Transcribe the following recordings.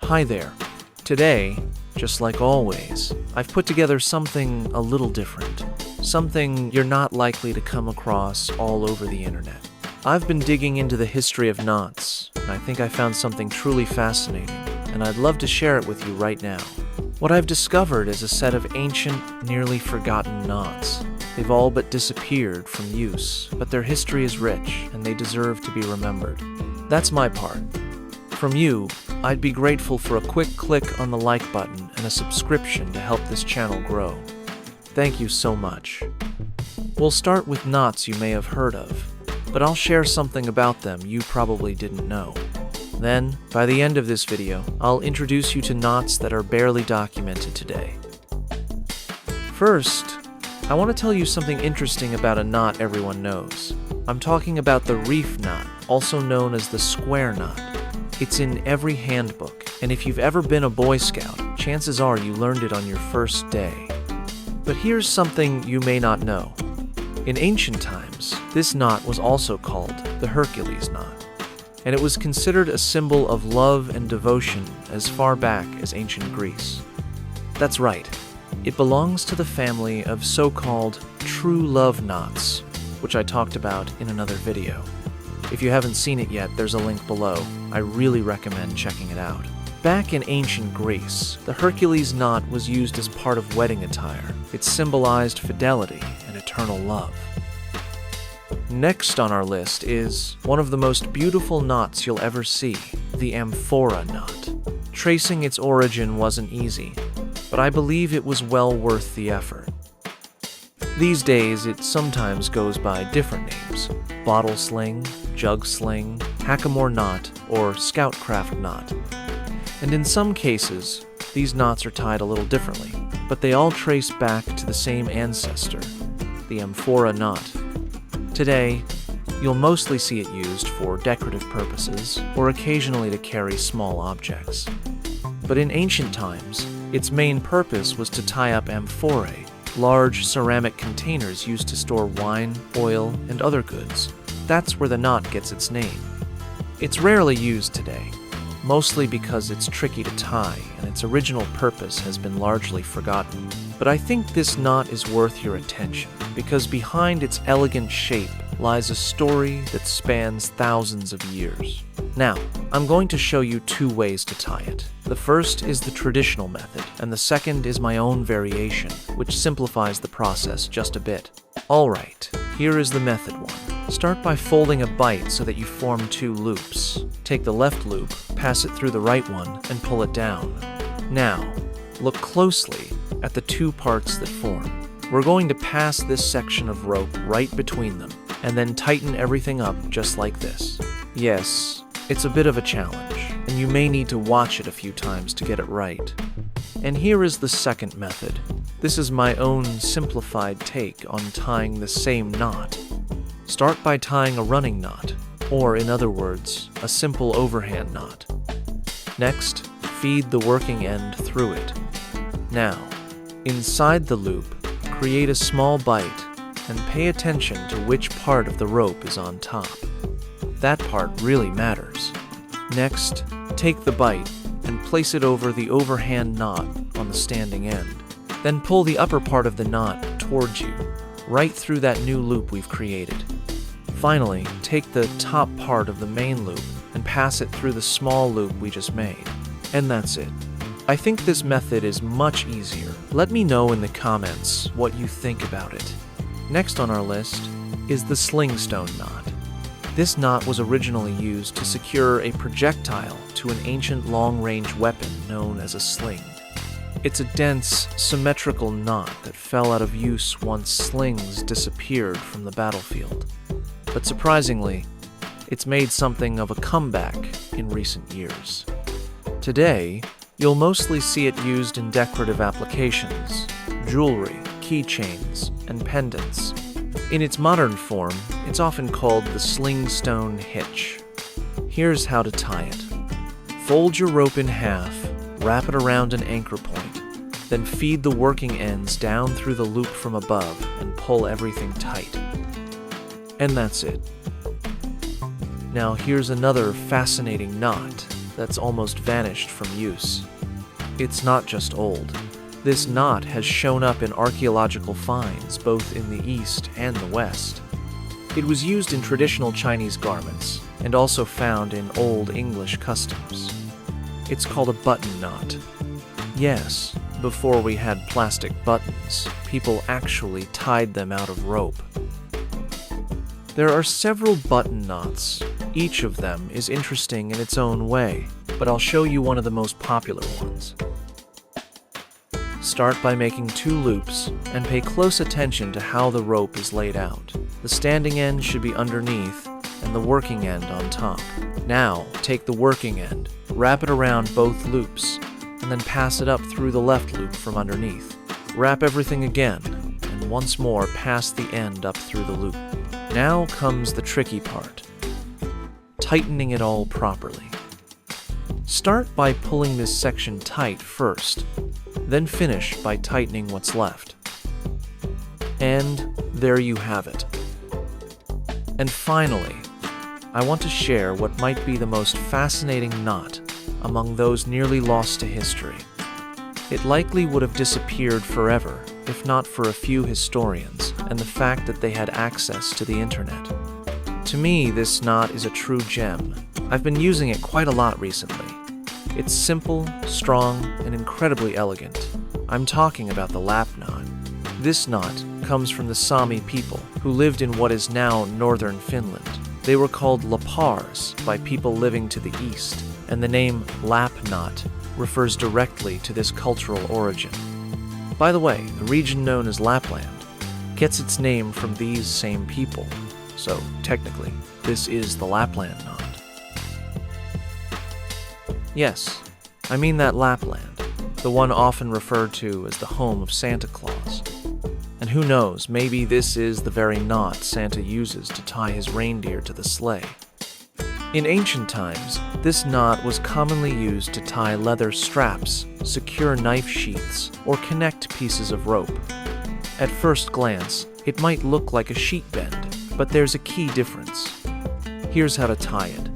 Hi there. Today, just like always, I've put together something a little different. Something you're not likely to come across all over the internet. I've been digging into the history of knots, and I think I found something truly fascinating, and I'd love to share it with you right now. What I've discovered is a set of ancient, nearly forgotten knots. They've all but disappeared from use, but their history is rich, and they deserve to be remembered. That's my part. From you, I'd be grateful for a quick click on the like button and a subscription to help this channel grow. Thank you so much. We'll start with knots you may have heard of, but I'll share something about them you probably didn't know. Then, by the end of this video, I'll introduce you to knots that are barely documented today. First, I want to tell you something interesting about a knot everyone knows. I'm talking about the Reef knot, also known as the square knot. It's in every handbook, and if you've ever been a Boy Scout, chances are you learned it on your first day. But here's something you may not know. In ancient times, this knot was also called the Hercules knot, and it was considered a symbol of love and devotion as far back as ancient Greece. That's right, it belongs to the family of so-called true love knots, which I talked about in another video. If you haven't seen it yet, there's a link below. I really recommend checking it out. Back in ancient Greece, the Hercules knot was used as part of wedding attire. It symbolized fidelity and eternal love. Next on our list is one of the most beautiful knots you'll ever see, the amphora knot. Tracing its origin wasn't easy, but I believe it was well worth the effort. These days, it sometimes goes by different names: bottle sling, jug sling, hackamore knot, or scoutcraft knot. And in some cases, these knots are tied a little differently, but they all trace back to the same ancestor, the amphora knot. Today, you'll mostly see it used for decorative purposes or occasionally to carry small objects. But in ancient times, its main purpose was to tie up amphorae, large ceramic containers used to store wine, oil, and other goods. That's where the knot gets its name. It's rarely used today, mostly because it's tricky to tie and its original purpose has been largely forgotten. But I think this knot is worth your attention because behind its elegant shape lies a story that spans thousands of years. Now, I'm going to show you two ways to tie it. The first is the traditional method, and the second is my own variation, which simplifies the process just a bit. Alright, here is the method one. Start by folding a bight so that you form two loops. Take the left loop, pass it through the right one, and pull it down. Now, look closely at the two parts that form. We're going to pass this section of rope right between them, and then tighten everything up just like this. Yes, it's a bit of a challenge, and you may need to watch it a few times to get it right. And here is the second method. This is my own simplified take on tying the same knot. Start by tying a running knot, or in other words, a simple overhand knot. Next, feed the working end through it. Now, inside the loop, create a small bight and pay attention to which part of the rope is on top. That part really matters. Next, take the bight and place it over the overhand knot on the standing end. Then pull the upper part of the knot towards you, right through that new loop we've created. Finally, take the top part of the main loop and pass it through the small loop we just made. And that's it. I think this method is much easier. Let me know in the comments what you think about it. Next on our list is the slingstone knot. This knot was originally used to secure a projectile to an ancient long-range weapon known as a sling. It's a dense, symmetrical knot that fell out of use once slings disappeared from the battlefield. But surprisingly, it's made something of a comeback in recent years. Today, you'll mostly see it used in decorative applications, jewelry, keychains, and pendants. In its modern form, it's often called the slingstone hitch. Here's how to tie it. Fold your rope in half, wrap it around an anchor point, then feed the working ends down through the loop from above and pull everything tight. And that's it. Now here's another fascinating knot, that's almost vanished from use. It's not just old. This knot has shown up in archaeological finds both in the East and the West. It was used in traditional Chinese garments and also found in Old English customs. It's called a button knot. Yes, before we had plastic buttons, people actually tied them out of rope. There are several button knots. Each of them is interesting in its own way, but I'll show you one of the most popular ones. Start by making 2 loops and pay close attention to how the rope is laid out. The standing end should be underneath and the working end on top. Now, take the working end, wrap it around both loops, and then pass it up through the left loop from underneath. Wrap everything again, and once more pass the end up through the loop. Now comes the tricky part, tightening it all properly. Start by pulling this section tight first, then finish by tightening what's left. And there you have it. And finally, I want to share what might be the most fascinating knot among those nearly lost to history. It likely would have disappeared forever if not for a few historians and the fact that they had access to the internet. To me, this knot is a true gem. I've been using it quite a lot recently. It's simple, strong, and incredibly elegant. I'm talking about the lap knot. This knot comes from the Sami people, who lived in what is now northern Finland. They were called lapars by people living to the east, and the name lap knot refers directly to this cultural origin. By the way, the region known as Lapland gets its name from these same people, so technically, this is the Lapland knot. Yes, I mean that Lapland, the one often referred to as the home of Santa Claus. And who knows, maybe this is the very knot Santa uses to tie his reindeer to the sleigh. In ancient times, this knot was commonly used to tie leather straps, secure knife sheaths, or connect pieces of rope. At first glance, it might look like a sheet bend, but there's a key difference. Here's how to tie it.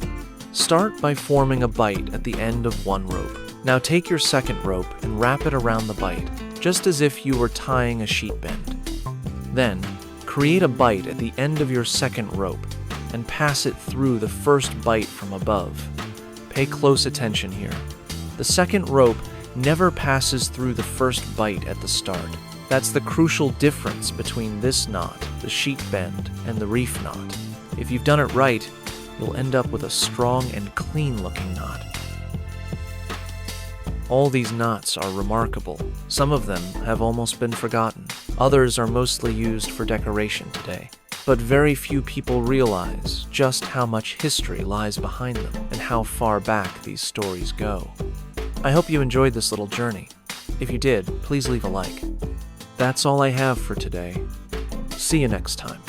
Start by forming a bight at the end of one rope. Now take your second rope and wrap it around the bight, just as if you were tying a sheet bend. Then, create a bight at the end of your second rope and pass it through the first bight from above. Pay close attention here. The second rope never passes through the first bight at the start. That's the crucial difference between this knot, the sheet bend, and the reef knot. If you've done it right, you'll end up with a strong and clean-looking knot. All these knots are remarkable. Some of them have almost been forgotten. Others are mostly used for decoration today. But very few people realize just how much history lies behind them and how far back these stories go. I hope you enjoyed this little journey. If you did, please leave a like. That's all I have for today. See you next time.